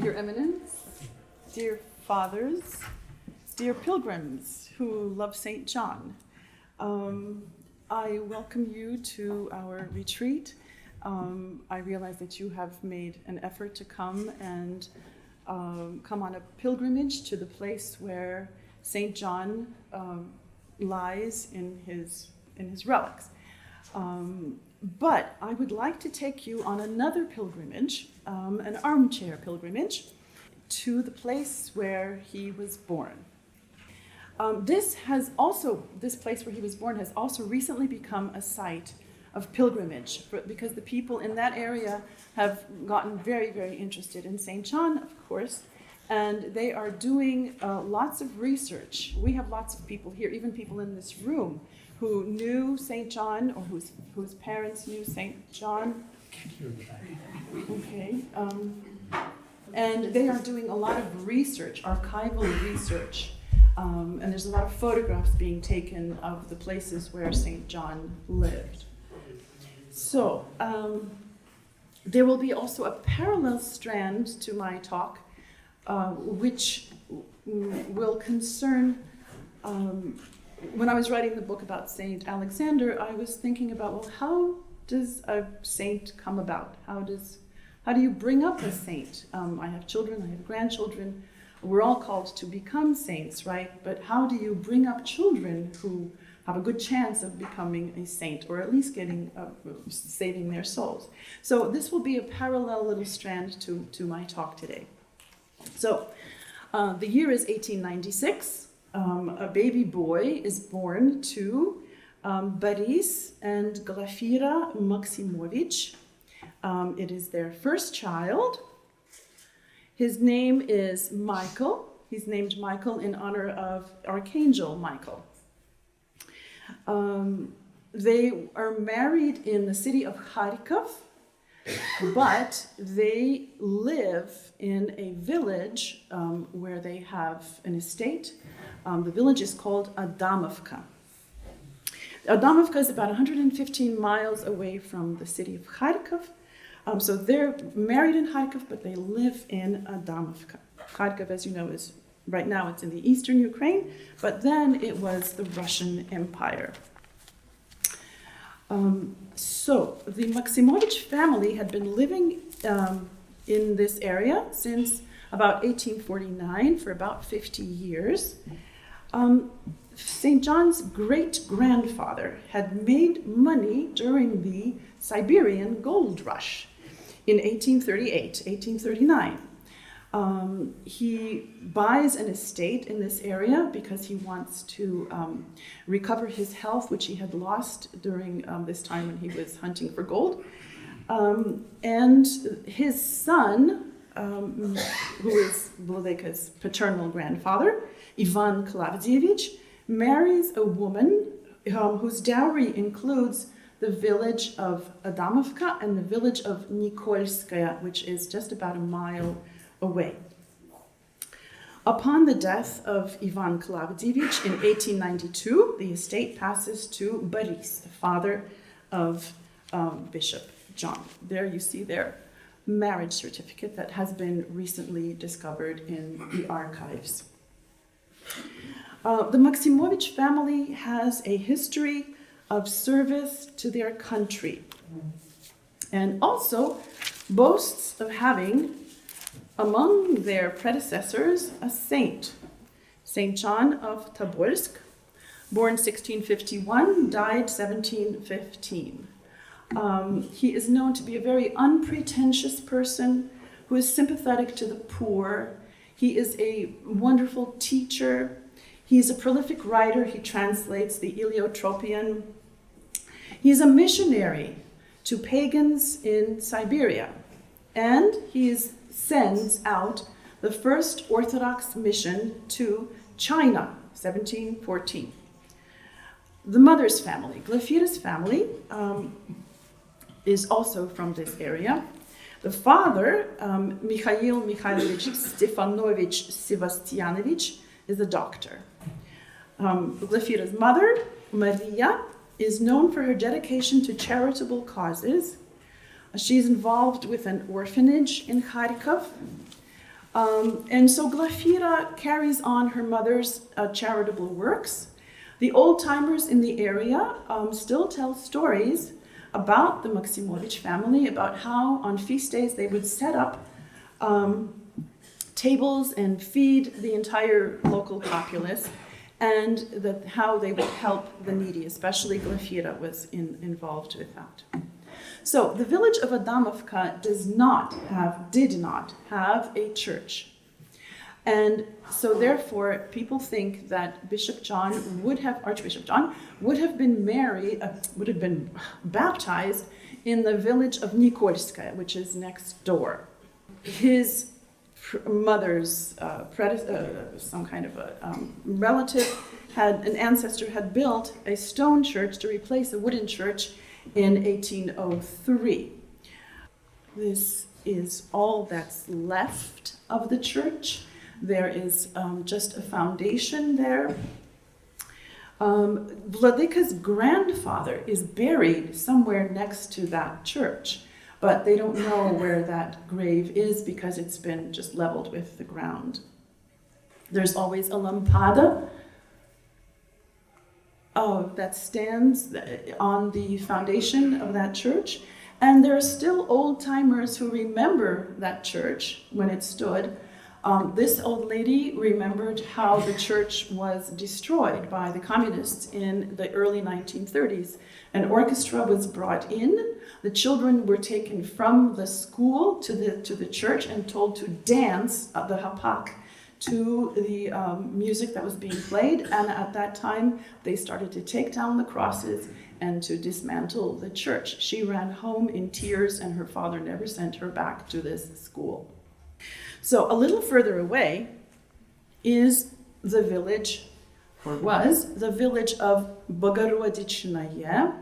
Your Eminence, dear fathers, dear pilgrims who love St. John, I welcome you to our retreat. I realize that you have made an effort to come and come on a pilgrimage to the place where St. John lies in his relics. But I would like to take you on another pilgrimage, an armchair pilgrimage, to the place where he was born. This place where he was born has also recently become a site of pilgrimage because the people in that area have gotten very, very interested in St. John, of course, and they are doing lots of research. We have lots of people here, even people in this room, who knew St. John or whose parents knew St. John. Okay. And they are doing a lot of research, archival research. And there's a lot of photographs being taken of the places where St. John lived. So there will be also a parallel strand to my talk, which will concern when I was writing the book about Saint Alexander, I was thinking about, well, how does a saint come about? How do you bring up a saint? I have children, I have grandchildren. We're all called to become saints, right? But how do you bring up children who have a good chance of becoming a saint, or at least saving their souls? So this will be a parallel little strand to my talk today. So the year is 1896. A baby boy is born to Boris and Glafira Maximovich. It is their first child. His name is Michael. He's named Michael in honor of Archangel Michael. They are married in the city of Kharkov, but they live in a village where they have an estate. The village is called Adamovka. Adamovka is about 115 miles away from the city of Kharkov. So they're married in Kharkov, but they live in Adamovka. Kharkov, as you know, right now it's in the eastern Ukraine, but then it was the Russian Empire. So the Maximovich family had been living in this area since about 1849, for about 50 years. St. John's great-grandfather had made money during the Siberian gold rush in 1838, 1839. He buys an estate in this area because he wants to recover his health, which he had lost during this time when he was hunting for gold. And his son, who is Vladeka's paternal grandfather, Ivan Klavdievich, marries a woman whose dowry includes the village of Adamovka and the village of Nikolskaya, which is just about a mile away. Upon the death of Ivan Klavdievich in 1892, the estate passes to Boris, the father of Bishop John. There you see their marriage certificate that has been recently discovered in the archives. The Maximovich family has a history of service to their country and also boasts of having among their predecessors a saint, St. John of Tobolsk, born 1651, died 1715. He is known to be a very unpretentious person who is sympathetic to the poor. He is a wonderful teacher. He's a prolific writer. He translates the Iliotropion. He's a missionary to pagans in Siberia, and he sends out the first Orthodox mission to China, 1714. The mother's family, Glafira's family, is also from this area. The father, Mikhail Mikhailovich Stefanovich Sevastianovich, is a doctor. Glafira's mother, Maria, is known for her dedication to charitable causes. She's involved with an orphanage in Kharkov. And so Glafira carries on her mother's charitable works. The old-timers in the area still tell stories about the Maximovich family, about how on feast days they would set up tables and feed the entire local populace, and how they would help the needy, especially Glafira was involved with that. So the village of Adamovka did not have a church. And so therefore, people think that Archbishop John would have been baptized in the village of Nikolskaya, which is next door. His mother's some kind of a relative an ancestor had built a stone church to replace a wooden church in 1803. This is all that's left of the church. There is just a foundation there. Vladika's grandfather is buried somewhere next to that church, but they don't know where that grave is because it's been just leveled with the ground. There's always a lampada that stands on the foundation of that church, and there are still old-timers who remember that church when it stood. This old lady remembered how the church was destroyed by the communists in the early 1930s. An orchestra was brought in. The children were taken from the school to the church and told to dance the hapak to the music that was being played. And at that time, they started to take down the crosses and to dismantle the church. She ran home in tears, and her father never sent her back to this school. So a little further away is the village, or was the village of Bogorodichnaye.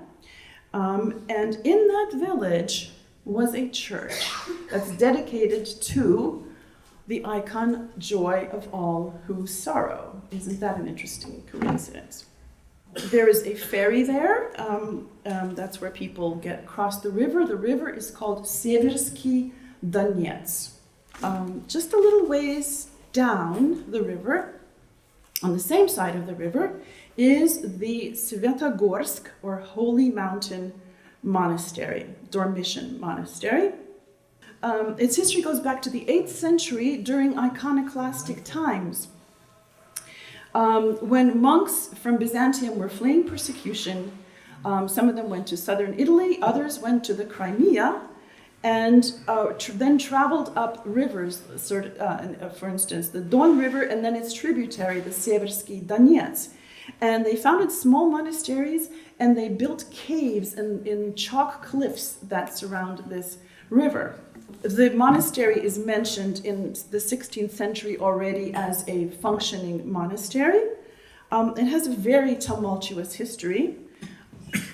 And in that village was a church that's dedicated to the icon, Joy of All Who Sorrow. Isn't that an interesting coincidence? There is a ferry there. That's where people get across the river. The river is called Svyatogorsk Monastery. Just a little ways down the river, on the same side of the river, is the Svyatogorsk, or Holy Mountain Monastery, Dormition Monastery. Its history goes back to the 8th century during iconoclastic times, when monks from Byzantium were fleeing persecution. Some of them went to southern Italy, others went to the Crimea, and then traveled up rivers, for instance, the Don River and then its tributary, the Seversky Donets. And they founded small monasteries, and they built caves in chalk cliffs that surround this river. The monastery is mentioned in the 16th century already as a functioning monastery. It has a very tumultuous history.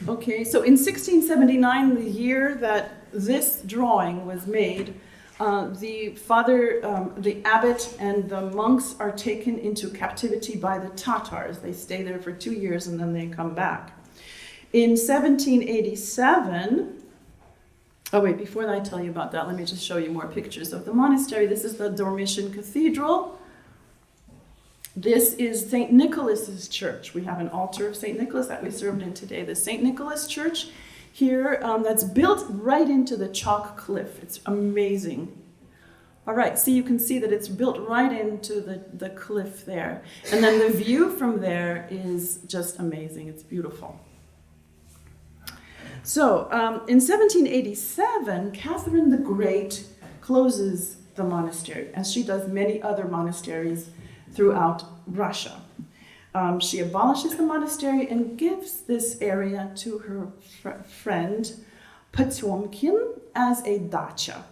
Okay, so in 1679, the year that this drawing was made, the abbot and the monks are taken into captivity by the Tatars. They stay there for 2 years and then they come back. In 1787, before I tell you about that, let me just show you more pictures of the monastery. This is the Dormition Cathedral. This is St. Nicholas's church. We have an altar of St. Nicholas that we served in today. The St. Nicholas church here, that's built right into the chalk cliff. It's amazing. All right, so you can see that it's built right into the cliff there. And then the view from there is just amazing. It's beautiful. So in 1787, Catherine the Great closes the monastery, as she does many other monasteries throughout Russia. She abolishes the monastery and gives this area to her friend Potemkin as a dacha.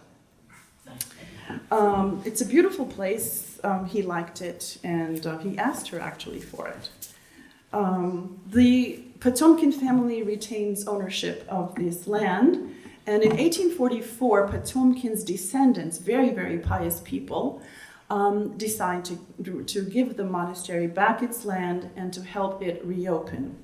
It's a beautiful place. He liked it, and he asked her actually for it. The Potemkin family retains ownership of this land, and in 1844, Potemkin's descendants, very, very pious people, decide to give the monastery back its land and to help it reopen.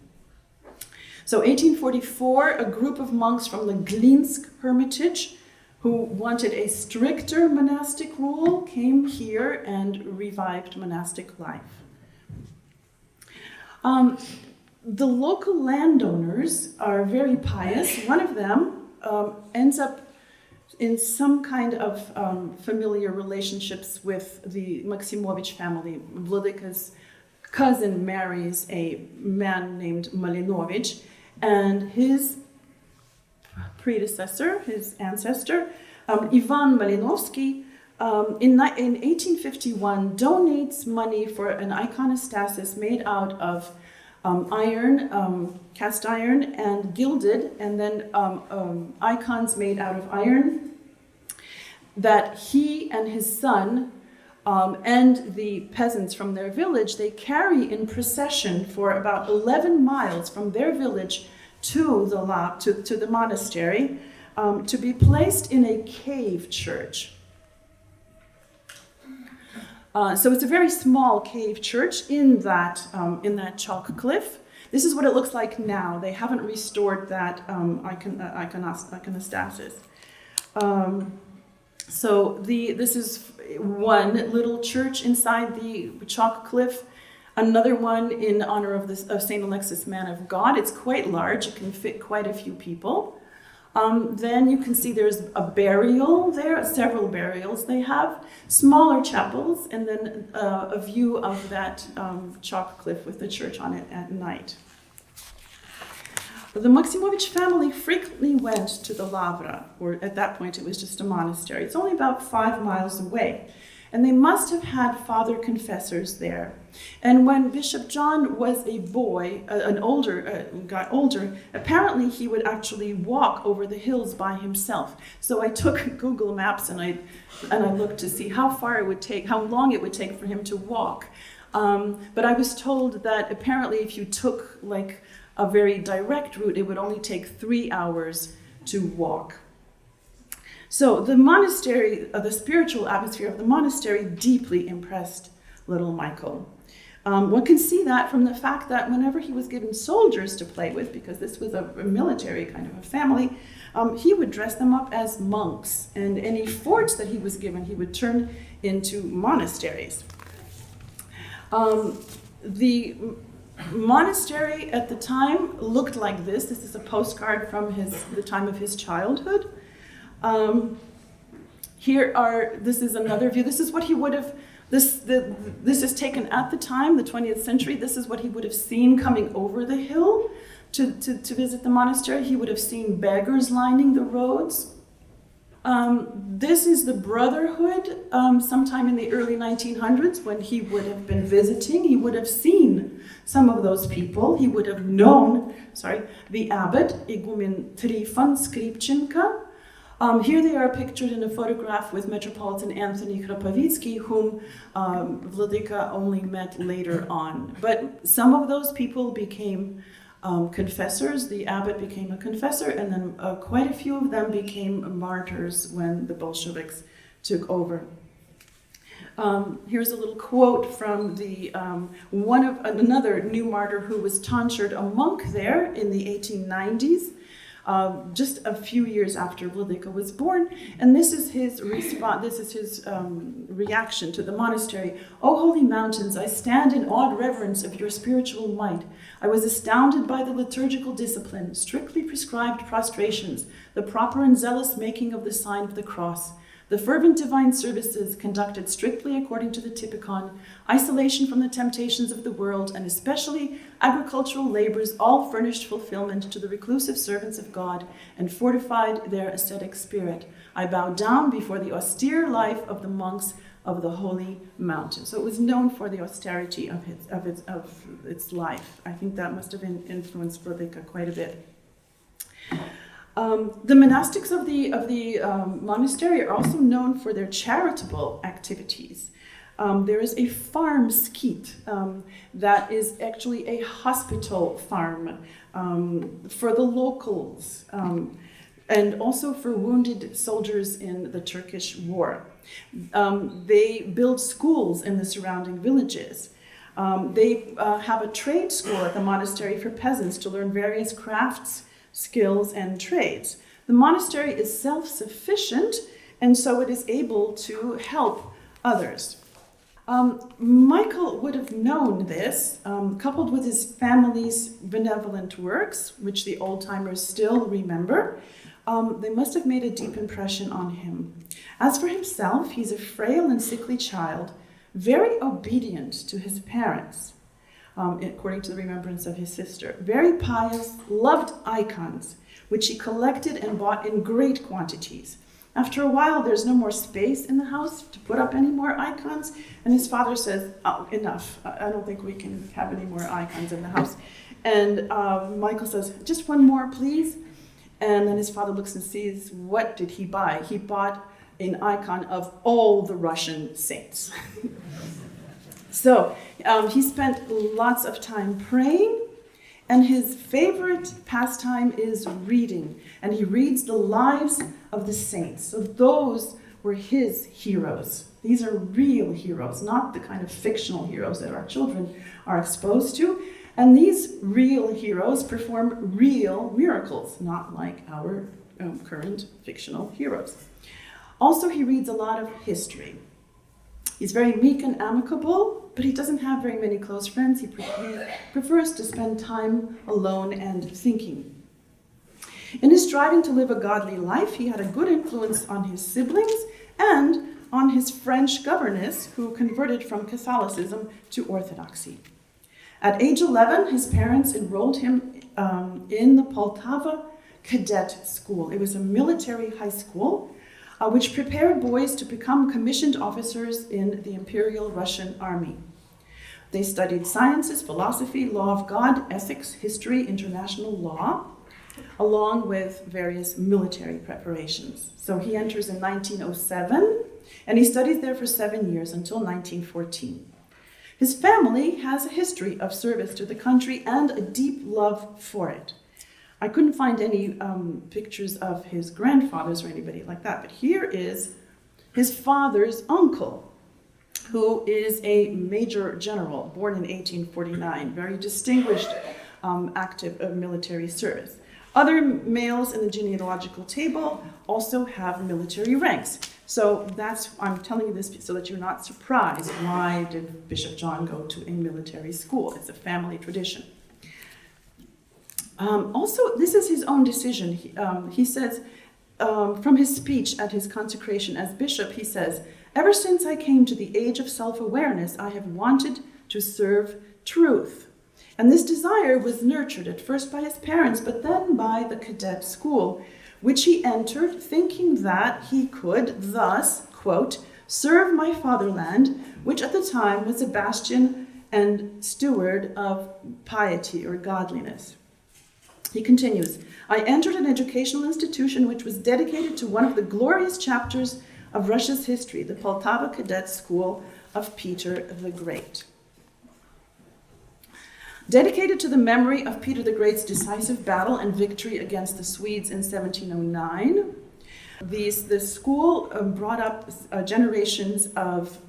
So 1844, a group of monks from the Glinsk hermitage who wanted a stricter monastic rule, came here and revived monastic life. The local landowners are very pious. One of them ends up in some kind of familiar relationships with the Maximovich family. Vladika's cousin marries a man named Malinovich, and his predecessor, his ancestor, Ivan Malinovsky, in 1851 donates money for an iconostasis made out of iron, cast iron, and gilded, and then icons made out of iron that he and his son and the peasants from their village, they carry in procession for about 11 miles from their village to the monastery to be placed in a cave church. So it's a very small cave church in that chalk cliff. This is what it looks like now. They haven't restored that iconostasis. So this is one little church inside the chalk cliff. Another one in honor of Saint Alexis, Man of God. It's quite large. It can fit quite a few people. Then you can see there's a burial there, several burials they have, smaller chapels, and then a view of that chalk cliff with the church on it at night. The Maximovich family frequently went to the Lavra, or at that point it was just a monastery. It's only about 5 miles away. And they must have had father confessors there. And when Bishop John was a boy, got older, apparently he would actually walk over the hills by himself. So I took Google Maps and I looked to see how long it would take for him to walk. But I was told that apparently if you took like a very direct route, it would only take 3 hours to walk. So the monastery, the spiritual atmosphere of the monastery deeply impressed little Michael. One can see that from the fact that whenever he was given soldiers to play with, because this was a military kind of a family, he would dress them up as monks, and any forts that he was given, he would turn into monasteries. The monastery at the time looked like this. This is a postcard from the time of his childhood. This is another view. This is what he would have, this is taken at the time, the 20th century. This is what he would have seen coming over the hill to visit the monastery. He would have seen beggars lining the roads. This is the Brotherhood sometime in the early 1900s when he would have been visiting. He would have seen some of those people. He would have known, the abbot, Igumen Trifon Skripchenko. Here they are pictured in a photograph with Metropolitan Anthony Kropavitsky, whom Vladika only met later on. But some of those people became confessors. The abbot became a confessor, and then quite a few of them became martyrs when the Bolsheviks took over. Here's a little quote from another new martyr who was tonsured, a monk there in the 1890s. Just a few years after Vladika was born, and this is his response. This is his reaction to the monastery. "O holy mountains, I stand in awed reverence of your spiritual might. I was astounded by the liturgical discipline, strictly prescribed prostrations, the proper and zealous making of the sign of the cross, the fervent divine services conducted strictly according to the Typicon, isolation from the temptations of the world, and especially agricultural labors, all furnished fulfillment to the reclusive servants of God and fortified their ascetic spirit. I bow down before the austere life of the monks of the holy mountain." So it was known for the austerity of its life. I think that must have influenced Vladika quite a bit. The monastics of the monastery are also known for their charitable activities. There is a farm skeet that is actually a hospital farm for the locals and also for wounded soldiers in the Turkish war. They build schools in the surrounding villages. They have a trade school at the monastery for peasants to learn various crafts, skills, and trades. the monastery is self-sufficient, and so it is able to help others. Michael would have known this, coupled with his family's benevolent works, which the old-timers still remember. They must have made a deep impression on him. As for himself, he's a frail and sickly child, very obedient to his parents, according to the remembrance of his sister. Very pious, loved icons, which he collected and bought in great quantities. After a while, there's no more space in the house to put up any more icons, and his father says, "Oh, enough. I don't think we can have any more icons in the house." And Michael says, "Just one more, please." And then his father looks and sees, what did he buy? He bought an icon of all the Russian saints. So he spent lots of time praying, and his favorite pastime is reading. And he reads the lives of the saints. So those were his heroes. These are real heroes, not the kind of fictional heroes that our children are exposed to. And these real heroes perform real miracles, not like our current fictional heroes. Also, he reads a lot of history. He's very meek and amicable, but he doesn't have very many close friends. He prefers to spend time alone and thinking. In his striving to live a godly life, he had a good influence on his siblings and on his French governess, who converted from Catholicism to Orthodoxy. At age 11, his parents enrolled him in the Poltava Cadet School. It was a military high school which prepared boys to become commissioned officers in the Imperial Russian Army. They studied sciences, philosophy, law of God, ethics, history, international law, along with various military preparations. So he enters in 1907, and he studies there for 7 years until 1914. His family has a history of service to the country and a deep love for it. I couldn't find any pictures of his grandfathers or anybody like that, but here is his father's uncle, who is a major general, born in 1849, very distinguished, active military service. Other males in the genealogical table also have military ranks. So I'm telling you this so that you're not surprised. Why did Bishop John go to a military school? It's a family tradition. Also, this is his own decision. He says, from his speech at his consecration as bishop, he says, "Ever since I came to the age of self-awareness, I have wanted to serve truth." And this desire was nurtured at first by his parents, but then by the cadet school, which he entered thinking that he could thus, quote, "serve my fatherland," which at the time was a bastion and steward of piety or godliness. He continues, "I entered an educational institution which was dedicated to one of the glorious chapters of Russia's history, the Poltava Cadet School of Peter the Great. Dedicated to the memory of Peter the Great's decisive battle and victory against the Swedes in 1709, the school brought up generations of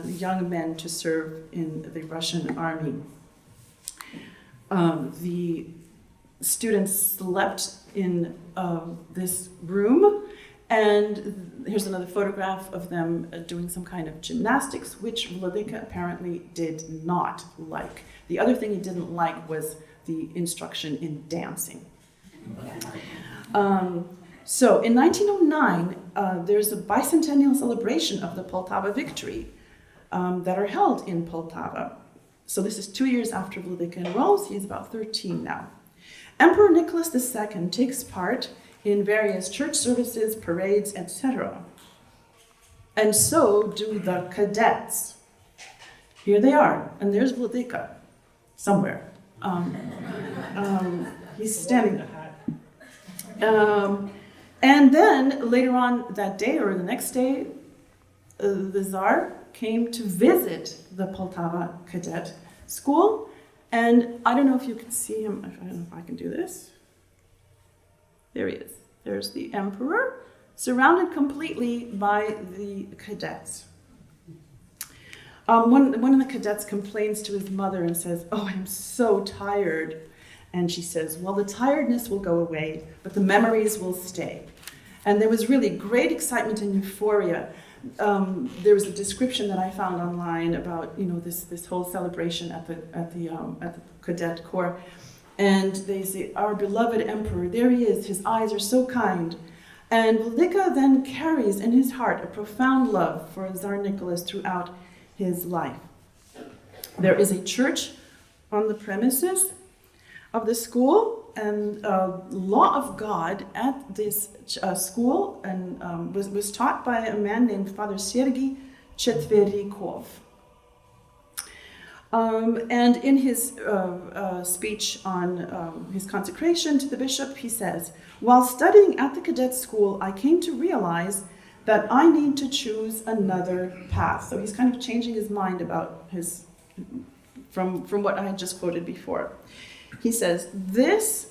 young men to serve in the Russian army. The students slept in this room, and here's another photograph of them doing some kind of gymnastics, which Vladika apparently did not like. The other thing he didn't like was the instruction in dancing. So in 1909, there's a bicentennial celebration of the Poltava victory that are held in Poltava. So this is 2 years after Vladika enrolls. He's about 13 now. Emperor Nicholas II takes part in various church services, parades, etc. And so do the cadets. Here they are, and there's Vladika somewhere. He's standing there. And then later on that day or the next day, the Tsar came to visit the Poltava Cadet School. And I don't know if you can see him. I don't know if I can do this. There he is. There's the emperor, surrounded completely by the cadets. One of the cadets complains to his mother and says, "Oh, I'm so tired." And she says, well, the tiredness will go away, but the memories will stay. And there was really great excitement and euphoria. There was a description that I found online about, this whole celebration at the Cadet Corps. And they say, our beloved emperor, there he is, his eyes are so kind. And Wladyka then carries in his heart a profound love for Tsar Nicholas throughout his life. There is a church on the premises of the school, and law of God at this school and was taught by a man named Father Sergei Chetverikov. And in his speech on his consecration to the bishop, he says, while studying at the cadet school, I came to realize that I need to choose another path. So he's kind of changing his mind about from what I had just quoted before. He says, this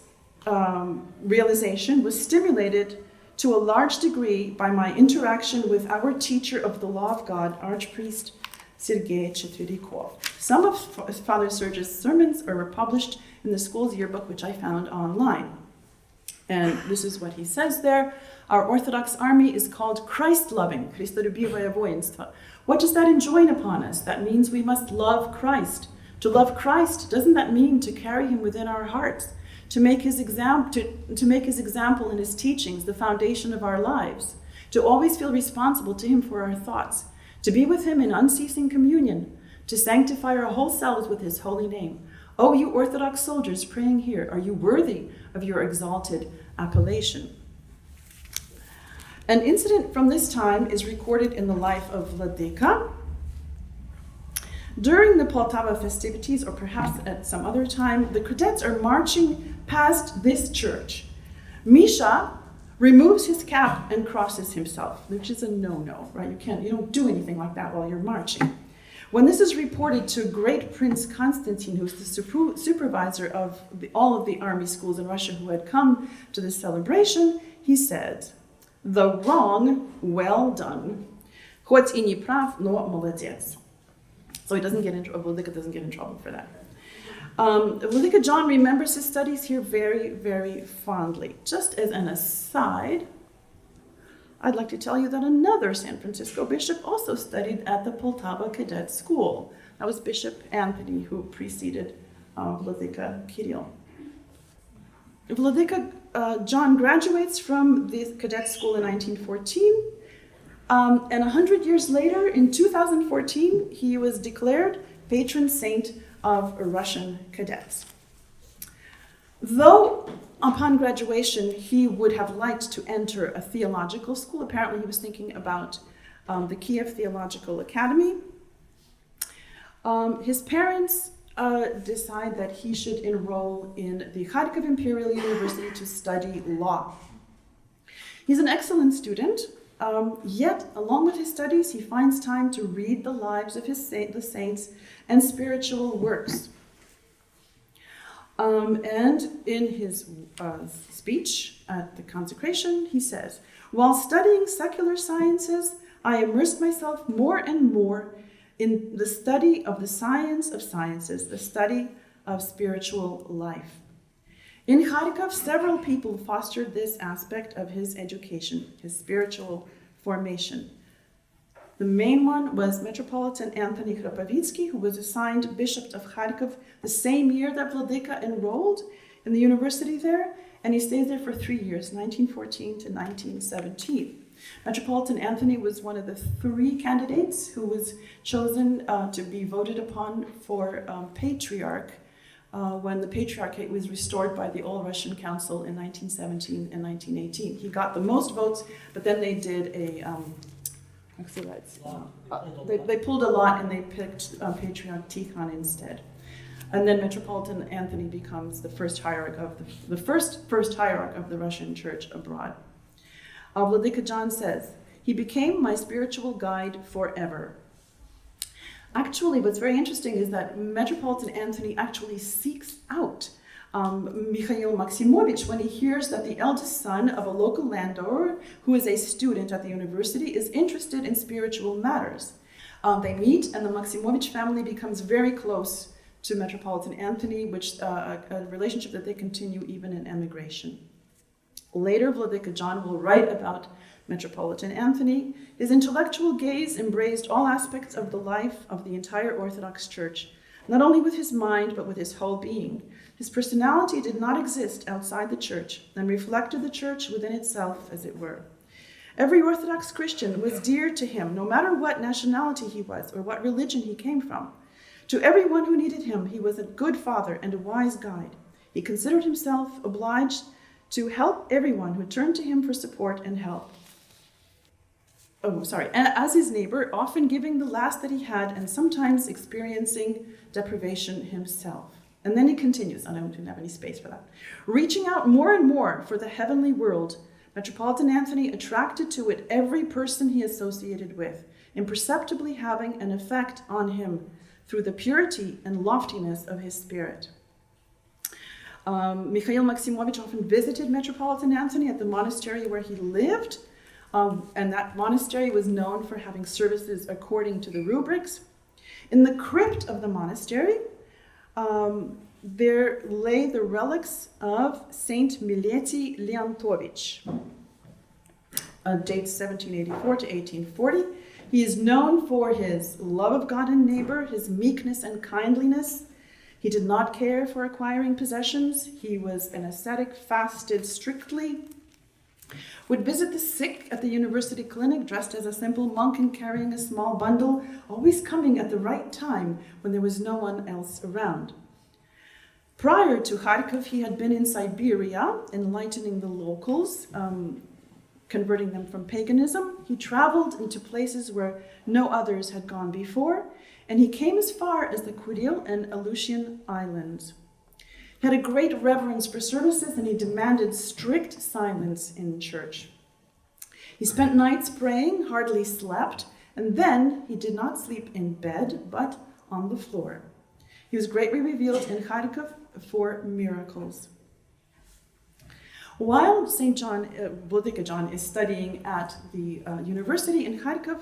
realization was stimulated to a large degree by my interaction with our teacher of the law of God, Archpriest Sergei Chetverikov. Some of Father Serge's sermons are republished in the school's yearbook, which I found online. And this is what he says there. Our Orthodox army is called Christ-loving, Christolюбивое воинство. What does that enjoin upon us? That means we must love Christ. To love Christ, doesn't that mean to carry him within our hearts? To make his example in his teachings the foundation of our lives? To always feel responsible to him for our thoughts? To be with him in unceasing communion? To sanctify our whole selves with his holy name? Oh, you Orthodox soldiers praying here, are you worthy of your exalted appellation? An incident from this time is recorded in the life of Wladyka. During the Poltava festivities, or perhaps at some other time, the cadets are marching past this church. Misha removes his cap and crosses himself, which is a no-no, right? You don't do anything like that while you're marching. When this is reported to great Prince Constantine, who's the supervisor of all of the army schools in Russia who had come to this celebration, he said, the wrong, well done. Хоть и не прав, но молодец. So Wladyka doesn't get in trouble for that. Wladyka John remembers his studies here very, very fondly. Just as an aside, I'd like to tell you that another San Francisco bishop also studied at the Poltava Cadet School. That was Bishop Anthony, who preceded Wladyka Kirill. Wladyka John graduates from the cadet school in 1914. And 100 years later, in 2014, he was declared patron saint of Russian cadets. Though upon graduation, he would have liked to enter a theological school. Apparently, he was thinking about the Kiev Theological Academy. His parents decide that he should enroll in the Kharkiv Imperial University to study law. He's an excellent student. Yet, along with his studies, he finds time to read the lives of the saints and spiritual works. And in his speech at the consecration, he says, while studying secular sciences, I immersed myself more and more in the study of the science of sciences, the study of spiritual life. In Kharkiv, several people fostered this aspect of his education, his spiritual formation. The main one was Metropolitan Anthony Khrapovitsky, who was assigned Bishop of Kharkiv the same year that Wladyka enrolled in the university there, and he stayed there for 3 years, 1914 to 1917. Metropolitan Anthony was one of the 3 candidates who was chosen to be voted upon for patriarch when the Patriarchate was restored by the All-Russian Council in 1917 and 1918. He got the most votes, but then they did they pulled a lot and they picked Patriarch Tikhon instead. And then Metropolitan Anthony becomes the first hierarch of the first hierarch of the Russian Church abroad. Wladyka John says, he became my spiritual guide forever. Actually, what's very interesting is that Metropolitan Anthony actually seeks out Mikhail Maximovich when he hears that the eldest son of a local landowner who is a student at the university is interested in spiritual matters. They meet, and the Maximovich family becomes very close to Metropolitan Anthony, which a relationship that they continue even in emigration. Later, Vladika John will write about Metropolitan Anthony. His intellectual gaze embraced all aspects of the life of the entire Orthodox Church, not only with his mind, but with his whole being. His personality did not exist outside the Church and reflected the Church within itself, as it were. Every Orthodox Christian was dear to him, no matter what nationality he was or what religion he came from. To everyone who needed him, he was a good father and a wise guide. He considered himself obliged to help everyone who turned to him for support and help. And as his neighbor, often giving the last that he had and sometimes experiencing deprivation himself. And then he continues, and I don't have any space for that. Reaching out more and more for the heavenly world, Metropolitan Anthony attracted to it every person he associated with, imperceptibly having an effect on him through the purity and loftiness of his spirit. Mikhail Maximovich often visited Metropolitan Anthony at the monastery where he lived, and that monastery was known for having services according to the rubrics. In the crypt of the monastery, there lay the relics of Saint Mileti Leontovich, dates 1784 to 1840. He is known for his love of God and neighbor, his meekness and kindliness. He did not care for acquiring possessions. He was an ascetic, fasted strictly, would visit the sick at the university clinic dressed as a simple monk and carrying a small bundle, always coming at the right time when there was no one else around. Prior to Kharkiv, he had been in Siberia, enlightening the locals, converting them from paganism. He traveled into places where no others had gone before, and he came as far as the Kuril and Aleutian Islands. He had a great reverence for services, and he demanded strict silence in church. He spent nights praying, hardly slept, and then he did not sleep in bed, but on the floor. He was greatly revealed in Kharkiv for miracles. While Vladika John is studying at the university in Kharkiv,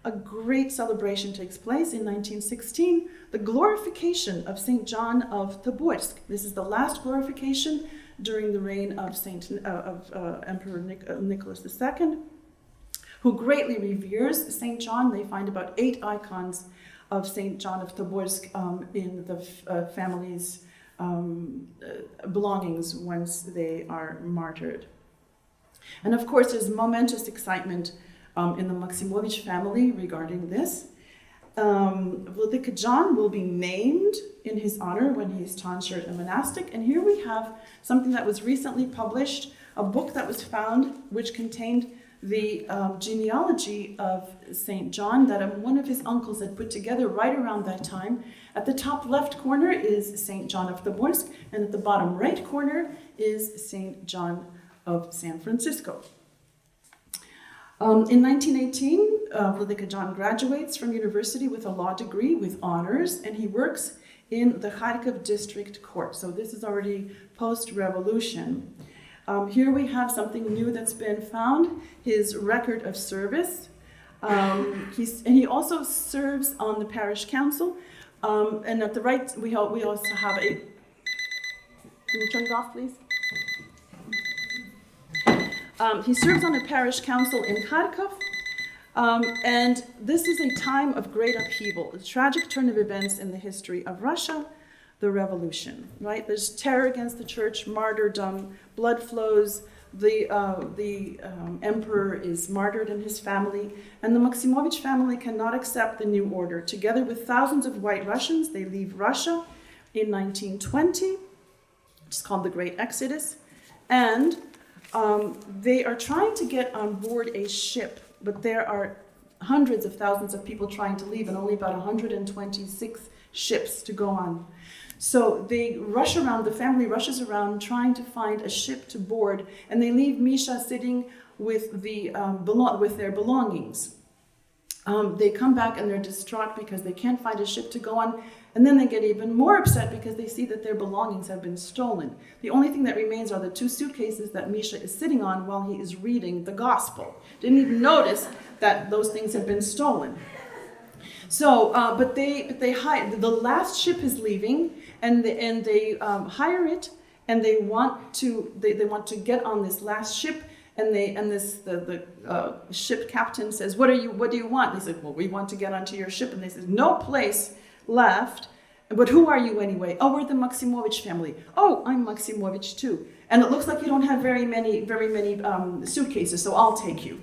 a great celebration takes place in 1916, the glorification of St. John of Tobolsk. This is the last glorification during the reign of Emperor Nicholas II, who greatly reveres St. John. They find about 8 icons of St. John of Tobolsk in the family's belongings once they are martyred. And of course, there's momentous excitement in the Maximovich family regarding this. Vladika John will be named in his honor when he's tonsured and monastic. And here we have something that was recently published, a book that was found which contained the genealogy of St. John that one of his uncles had put together right around that time. At the top left corner is St. John of Tobolsk, and at the bottom right corner is St. John of San Francisco. In 1918, Vladika John graduates from university with a law degree with honors, and he works in the Kharkiv district court. So this is already post-revolution. Here we have something new that's been found, his record of service. He also serves on the parish council. And at the right, we also have a... Can you turn it off, please? He serves on the parish council in Kharkiv, and this is a time of great upheaval, a tragic turn of events in the history of Russia, the revolution, right? There's terror against the church, martyrdom, blood flows, the emperor is martyred and his family, and the Maximovich family cannot accept the new order. Together with thousands of white Russians, they leave Russia in 1920, it's called the Great Exodus, and they are trying to get on board a ship, but there are hundreds of thousands of people trying to leave and only about 126 ships to go on. So they rush around, the family rushes around trying to find a ship to board, and they leave Misha sitting with with their belongings. They come back and they're distraught because they can't find a ship to go on, and then they get even more upset because they see that their belongings have been stolen. The only thing that remains are the 2 suitcases that Misha is sitting on while he is reading the gospel. Didn't even notice that those things had been stolen. So, but they hire, the last ship is leaving, and they hire it, and they want to get on this last ship, and the ship captain says, what do you want? They said, well, we want to get onto your ship, and they said, no place left. But who are you anyway? Oh, we're the Maximovich family. Oh, I'm Maximovich too. And it looks like you don't have very many suitcases, so I'll take you.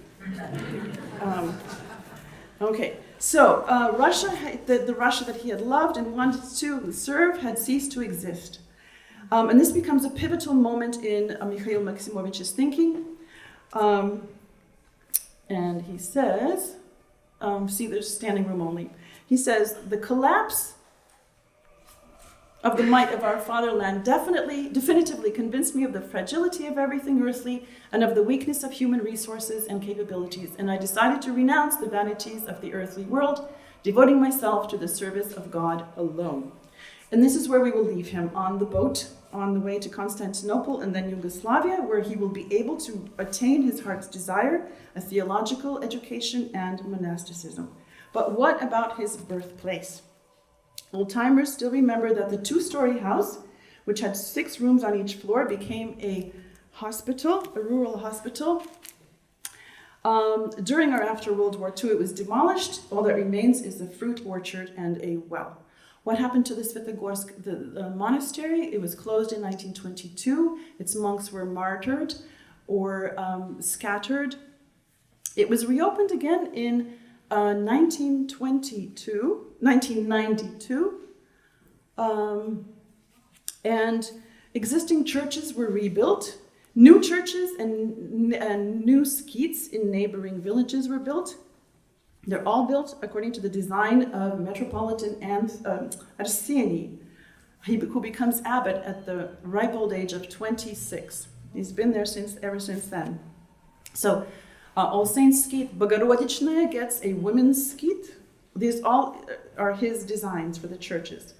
Okay, so Russia, the Russia that he had loved and wanted to serve, had ceased to exist. And this becomes a pivotal moment in Mikhail Maximovich's thinking. And he says, see, there's standing room only. He says, the collapse of the might of our fatherland definitively convinced me of the fragility of everything earthly and of the weakness of human resources and capabilities, and I decided to renounce the vanities of the earthly world, devoting myself to the service of God alone. And this is where we will leave him, on the boat, on the way to Constantinople and then Yugoslavia, where he will be able to attain his heart's desire, a theological education and monasticism. But what about his birthplace? Old-timers still remember that the 2-story house, which had 6 rooms on each floor, became a hospital, a rural hospital. During or after World War II, it was demolished. All that remains is a fruit orchard and a well. What happened to the Svyatogorsk the monastery? It was closed in 1922. Its monks were martyred or scattered. It was reopened again in 1992, and existing churches were rebuilt. New churches and new skeets in neighboring villages were built. They're all built according to the design of Metropolitan Arseny, who becomes abbot at the ripe old age of 26. He's been there ever since then. So, All Saints Skeet, Bogorodichная gets a women's skeet. These all are his designs for the churches.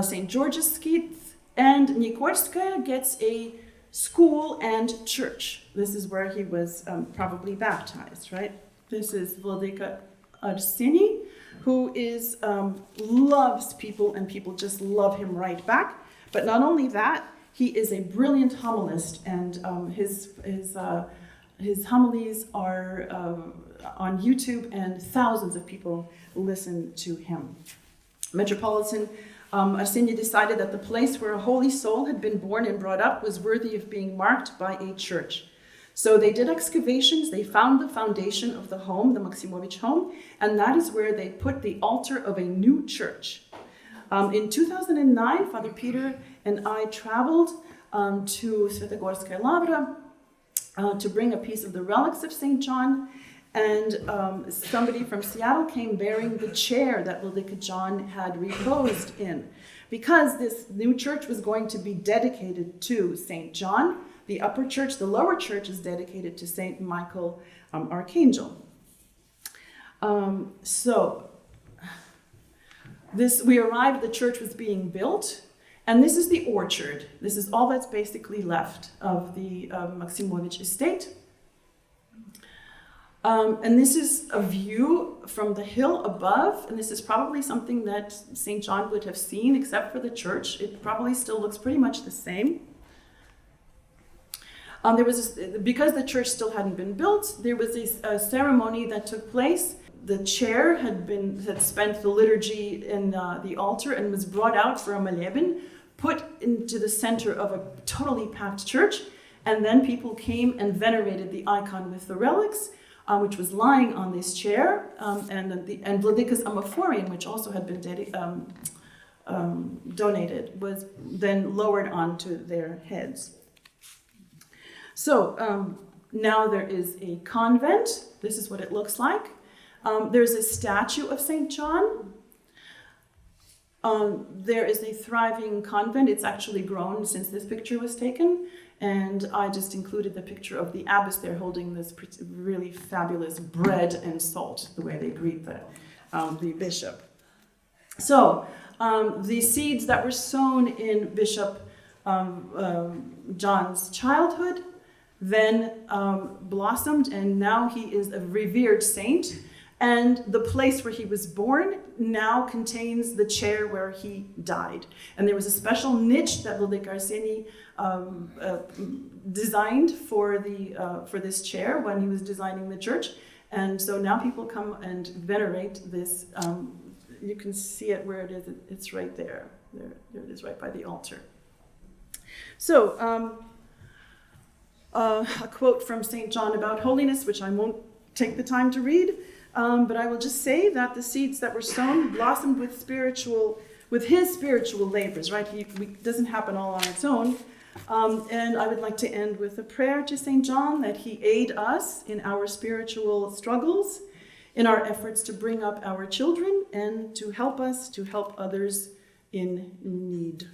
St. George's Skeet, and Nikolskaya gets a school and church. This is where he was probably baptized, right? This is Vladika Arseny, who loves people, and people just love him right back. But not only that, he is a brilliant homilist, and his homilies are on YouTube, and thousands of people listen to him. Metropolitan Arseny decided that the place where a holy soul had been born and brought up was worthy of being marked by a church. So they did excavations, they found the foundation of the home, the Maximovich home, and that is where they put the altar of a new church. In 2009, Father Peter and I traveled to Svyatogorskaya Lavra to bring a piece of the relics of St. John, and somebody from Seattle came bearing the chair that Vladika John had reposed in, because this new church was going to be dedicated to St. John. The upper church, the lower church, is dedicated to St. Michael Archangel. We arrived, the church was being built, and this is the orchard. This is all that's basically left of the Maximovich estate. And this is a view from the hill above, and this is probably something that St. John would have seen, except for the church. It probably still looks pretty much the same. Because the church still hadn't been built, there was a ceremony that took place. The chair had spent the liturgy in the altar and was brought out for a moleben, put into the center of a totally packed church, and then people came and venerated the icon with the relics, which was lying on this chair, and Vladika's amophorium, which also had been donated, was then lowered onto their heads. So now there is a convent. This is what it looks like. There's a statue of St. John. There is a thriving convent. It's actually grown since this picture was taken. And I just included the picture of the abbess there holding this really fabulous bread and salt, the way they greet the bishop. So the seeds that were sown in Bishop John's childhood, then blossomed, and now he is a revered saint. And the place where he was born now contains the chair where he died. And there was a special niche that Vladika Arseny designed for this chair when he was designing the church. And so now people come and venerate this. You can see it where it is. It's right there. There it is, right by the altar. So, a quote from St. John about holiness, which I won't take the time to read. But I will just say that the seeds that were sown blossomed with his spiritual labors, right? It doesn't happen all on its own. And I would like to end with a prayer to St. John that he aid us in our spiritual struggles, in our efforts to bring up our children, and to help us to help others in need.